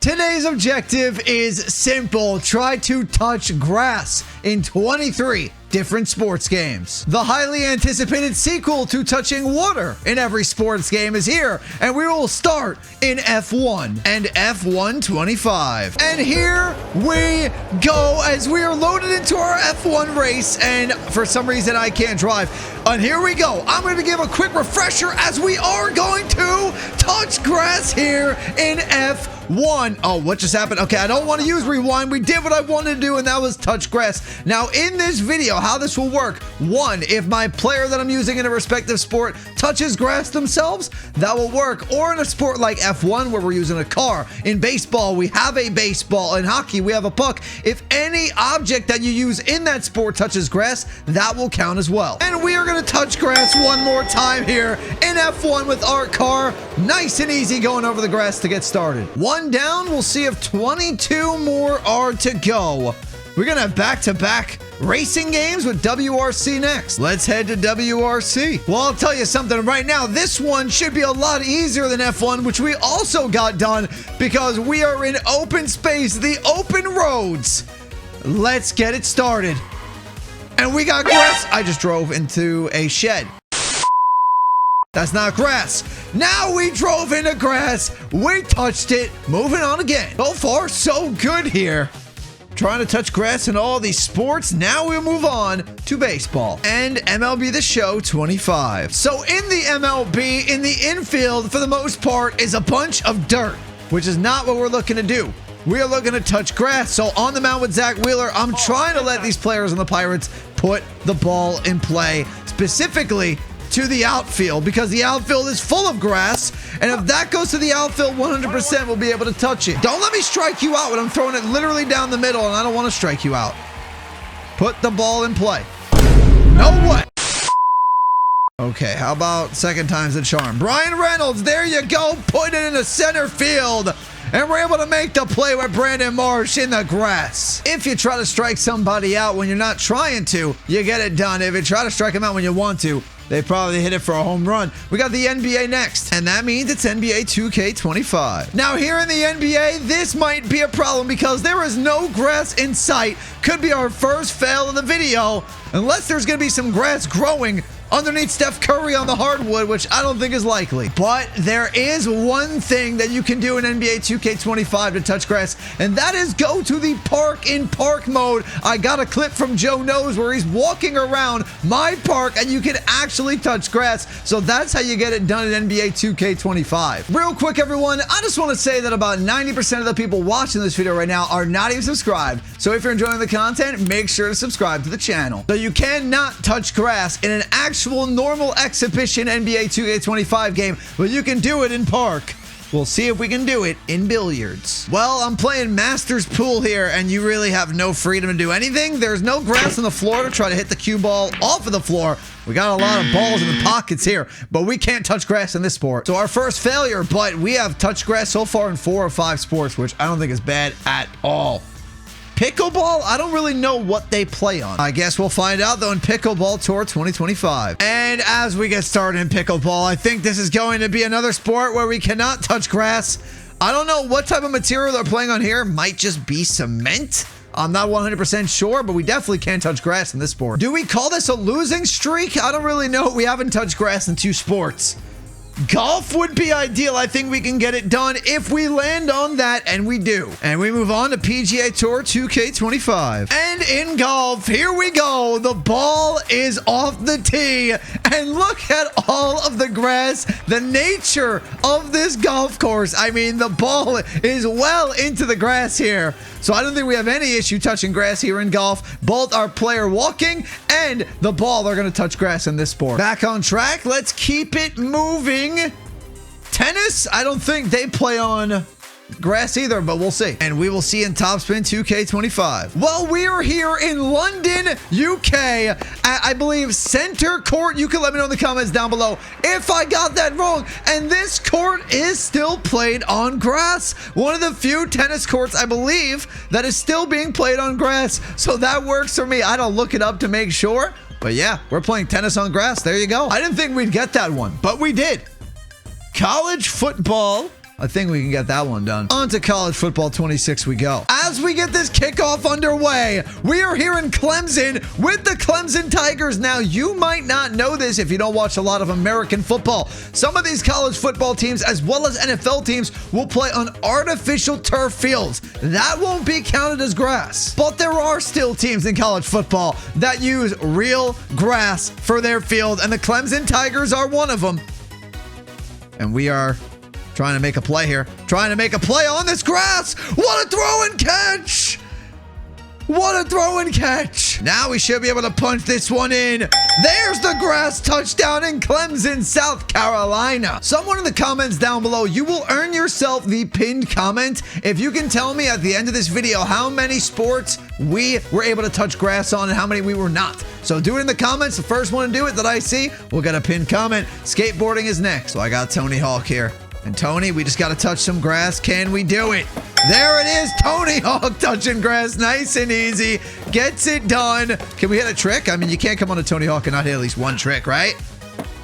Today's objective is simple. Try to touch grass in 23 different sports games. The highly anticipated sequel to touching water in every sports game is here, and we will start in F1 and F1 25. And here we go as we are loaded into our F1 race, and for some reason I can't drive. And here we go. I'm going to give a quick refresher as we are going to touch grass here in F1. Oh, what just happened? Okay, I don't want to use rewind. We did what I wanted to do, and that was touch grass. Now, in this video, how this will work: one, if my player that I'm using in a respective sport touches grass themselves, that will work. Or in a sport like F1, where we're using a car. In baseball, we have a baseball. In hockey, we have a puck. If any object that you use in that sport touches grass, that will count as well. And we are going to touch grass one more time here in F1 with our car. Nice and easy going over the grass to get started. One down. We'll see if 22 more are to go. We're going to have back-to-back racing games with WRC next. Let's head to WRC. Well, I'll tell you something right now. This one should be a lot easier than F1, which we also got done because we are in open space, the open roads. Let's get it started. And we got grass. I just drove into a shed. That's not grass. Now we drove into grass. We touched it. Moving on again. So far, so good here. Trying to touch grass in all these sports. Now we'll move on to baseball and MLB The Show 25. So in the MLB, in the infield, for the most part, is a bunch of dirt, which is not what we're looking to do. We are looking to touch grass. So on the mound with Zach Wheeler, I'm trying to let these players on the Pirates put the ball in play, specifically to the outfield, because the outfield is full of grass, and if that goes to the outfield, 100% we'll be able to touch it. Don't let me strike you out when I'm throwing it literally down the middle, and I don't want to strike you out. Put the ball in play. No way. Okay, how about second time's the charm? Brian Reynolds, there you go, put it into center field. And we're able to make the play with Brandon Marsh in the grass. If you try to strike somebody out when you're not trying to, you get it done. If you try to strike them out when you want to, they probably hit it for a home run. We got the NBA next, and that means it's NBA 2K25. Now, here in the NBA, this might be a problem because there is no grass in sight. Could be our first fail of the video, unless there's going to be some grass growing underneath Steph Curry on the hardwood, which I don't think is likely. But there is one thing that you can do in NBA 2K25 to touch grass, and that is go to the park in park mode. I got a clip from Joe Knows where he's walking around my park, and you can actually touch grass. So that's how you get it done in NBA 2K25. Real quick, everyone, I just want to say that about 90% of the people watching this video right now are not even subscribed. So if you're enjoying the content, make sure to subscribe to the channel. So you cannot touch grass in an actual normal exhibition NBA 2K25 game, but you can do it in park. We'll see if we can do it in billiards. Well, I'm playing Masters Pool here, and you really have no freedom to do anything. There's no grass on the floor to try to hit the cue ball off of the floor. We got a lot of balls in the pockets here, but we can't touch grass in this sport. So our first failure, but we have touched grass so far in 4 or 5 sports, which I don't think is bad at all. Pickleball, I don't really know what they play on. I guess we'll find out, though, in Pickleball Tour 2025. And as we get started in pickleball, I think this is going to be another sport where we cannot touch grass. I don't know what type of material they're playing on here. Might just be cement. I'm not 100% sure, but we definitely can't touch grass in this sport. Do we call this a losing streak? I don't really know. We haven't touched grass in 2 sports. Golf would be ideal. I think we can get it done if we land on that, and we do. And we move on to PGA Tour 2K25. And in golf, here we go. The ball is off the tee, and look at all of the grass, the nature of this golf course. I mean, the ball is well into the grass here. So I don't think we have any issue touching grass here in golf. Both our player walking and the ball are going to touch grass in this sport. Back on track. Let's keep it moving. Tennis, I don't think they play on grass either, but we'll see. And we will see in Topspin 2K25. Well, we are here in London, UK, at, I believe, Center Court. You can let me know in the comments down below if I got that wrong. And this court is still played on grass. One of the few tennis courts, I believe, that is still being played on grass. So that works for me. I don't look it up to make sure. But yeah, we're playing tennis on grass. There you go. I didn't think we'd get that one, but we did. College football I think we can get that one done. On to college football 26 we go. As we get this kickoff underway, we are here in Clemson with the Clemson Tigers. Now, you might not know this if you don't watch a lot of American football. Some of these college football teams, as well as NFL teams, will play on artificial turf fields. That won't be counted as grass. But there are still teams in college football that use real grass for their field, and the Clemson Tigers are one of them. And we are trying to make a play here. Trying to make a play on this grass. What a throw and catch. What a throw and catch. Now we should be able to punch this one in. There's the grass touchdown in Clemson, South Carolina. Someone in the comments down below, you will earn yourself the pinned comment if you can tell me at the end of this video how many sports we were able to touch grass on and how many we were not. So do it in the comments. The first one to do it that I see will get a pinned comment. Skateboarding is next. So I got Tony Hawk here. And Tony, we just got to touch some grass. Can we do it? There it is. Tony Hawk touching grass. Nice and easy. Gets it done. Can we hit a trick? I mean, you can't come on a Tony Hawk and not hit at least one trick, right?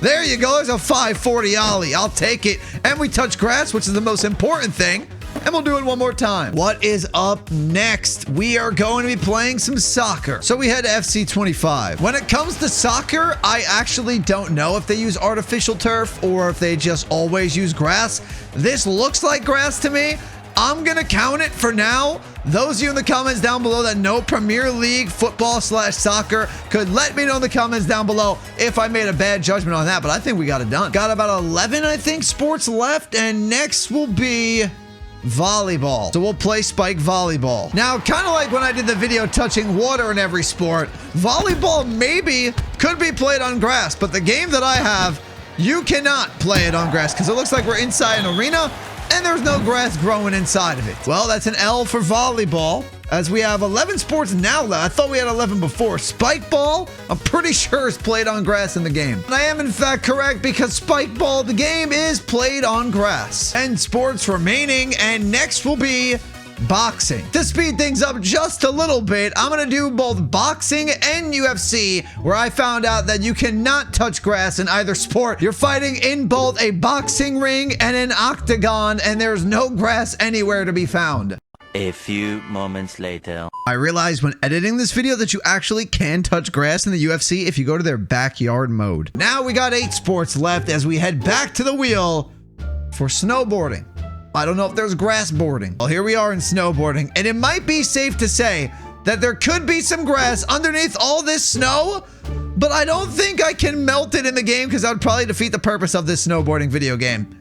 There you go. There's a 540 ollie. I'll take it. And we touch grass, which is the most important thing. And we'll do it one more time. What is up next? We are going to be playing some soccer. So we head to FC 25. When it comes to soccer, I actually don't know if they use artificial turf or if they just always use grass. This looks like grass to me. I'm going to count it for now. Those of you in the comments down below that know Premier League football / soccer could let me know in the comments down below if I made a bad judgment on that. But I think we got it done. Got about 11, I think, sports left. And next will be volleyball. So we'll play spike volleyball. Now, kind of like when I did the video touching water in every sport, volleyball maybe could be played on grass, but the game that I have, you cannot play it on grass because it looks like we're inside an arena and there's no grass growing inside of it. Well, that's an L for volleyball, as we have 11 sports now left. I thought we had 11 before. Spikeball, I'm pretty sure is played on grass in the game. And I am in fact correct because spikeball, the game, is played on grass. And sports remaining, and next will be boxing. To speed things up just a little bit, I'm going to do both boxing and UFC, where I found out that you cannot touch grass in either sport. You're fighting in both a boxing ring and an octagon, and there's no grass anywhere to be found. A few moments later. I realized when editing this video that you actually can touch grass in the UFC if you go to their backyard mode. Now we got 8 sports left as we head back to the wheel for snowboarding. I don't know if there's grass boarding. Well, here we are in snowboarding, and it might be safe to say that there could be some grass underneath all this snow, but I don't think I can melt it in the game because that would probably defeat the purpose of this snowboarding video game.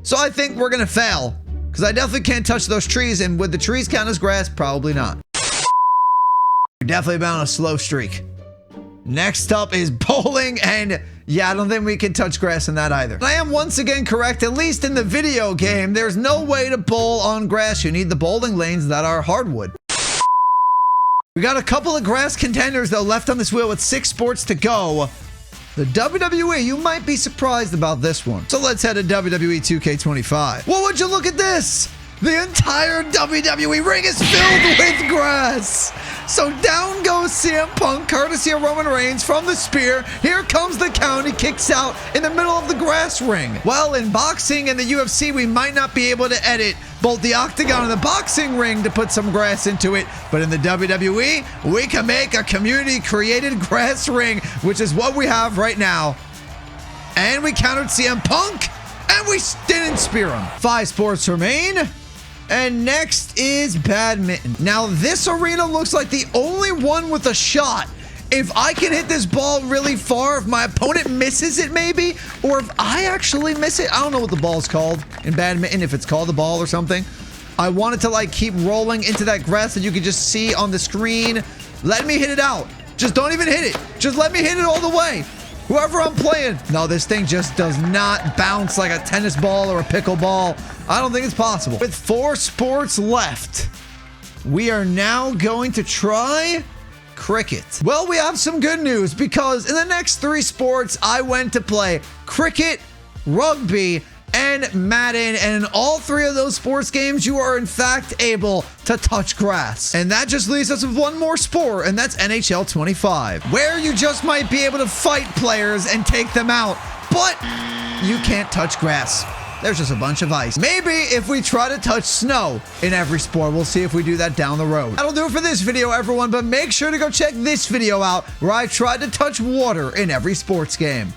So I think we're gonna fail because I definitely can't touch those trees, and would the trees count as grass? Probably not. We're definitely about on a slow streak. Next up is bowling, and yeah, I don't think we can touch grass in that either. I am once again correct, at least in the video game. There's no way to bowl on grass. You need the bowling lanes that are hardwood. We got a couple of grass contenders, though, left on this wheel with 6 sports to go. The WWE, you might be surprised about this one. So let's head to WWE 2K25. Well, would you look at this? The entire WWE ring is filled with grass. So down goes CM Punk, courtesy of Roman Reigns, from the spear. Here comes the count. He kicks out in the middle of the grass ring. Well, in boxing and the UFC, we might not be able to edit both the octagon and the boxing ring to put some grass into it. But in the WWE, we can make a community-created grass ring, which is what we have right now. And we countered CM Punk, and we didn't spear him. 5 sports remain. And next is badminton. Now, this arena looks like the only one with a shot. If I can hit this ball really far, if my opponent misses it maybe, or if I actually miss it, I don't know what the ball's called in badminton, if it's called the ball or something. I want it to like keep rolling into that grass that you can just see on the screen. Let me hit it out. Just don't even hit it. Just let me hit it all the way. Whoever I'm playing. No, this thing just does not bounce like a tennis ball or a pickle ball. I don't think it's possible. With 4 sports left, we are now going to try cricket. Well, we have some good news because in the next 3 sports, I went to play cricket, rugby, and Madden, and in all 3 of those sports games, you are in fact able to touch grass. And that just leaves us with 1 more sport, and that's NHL 25, where you just might be able to fight players and take them out, but you can't touch grass. there's just a bunch of ice. Maybe if we try to touch snow in every sport, we'll see if we do that down the road. That'll do it for this video, everyone, but make sure to go check this video out where I tried to touch water in every sports game.